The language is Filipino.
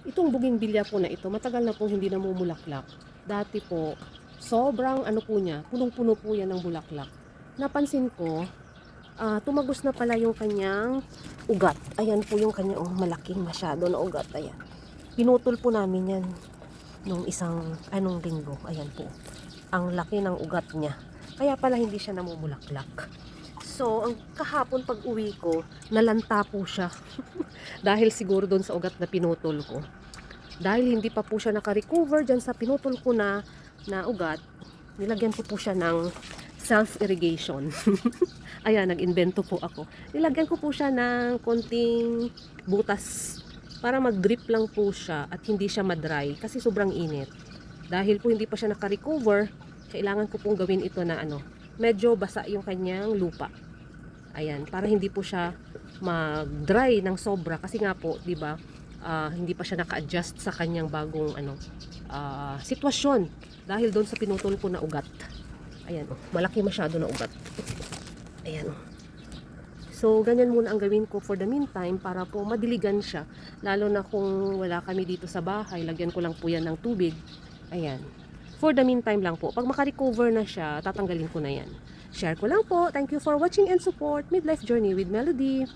Itong bougainvillea po na ito, matagal na po hindi namumulaklak. Dati po, sobrang ano po niya, punong-puno po yan ng bulaklak. Napansin ko, tumagos na pala yung kanyang ugat. Ayan po yung kanyang malaking masyado na ugat. Ayan. Pinutol po namin yan nung isang linggo. Ayan po. Ang laki ng ugat niya. Kaya pala hindi siya namumulaklak. So, ang kahapon pag uwi ko, nalanta po siya. Dahil siguro doon sa ugat na pinutol ko. Dahil hindi pa po siya naka-recover dyan sa pinutol ko na ugat, nilagyan ko po siya ng self-irrigation. Ayan, nag-invento po ako. Nilagyan ko po siya ng konting butas para mag-drip lang po siya at hindi siya madry kasi sobrang init. Dahil po hindi pa siya naka-recover, kailangan ko pong gawin ito na medyo basa yung kanyang lupa. Ayan, para hindi po siya mag-dry ng sobra kasi nga po, 'di ba? Hindi pa siya naka-adjust sa kanyang bagong sitwasyon dahil doon sa pinutol ko na ugat. Ayan, malaki masyado na ugat. Ayan. So, ganyan muna ang gawin ko for the meantime para po madiligan siya. Lalo na kung wala kami dito sa bahay, lagyan ko lang po yan ng tubig. Ayan. For the meantime lang po. Pag makarecover na siya, tatanggalin ko na yan. Share ko lang po. Thank you for watching and support Midlife Journey with Melody.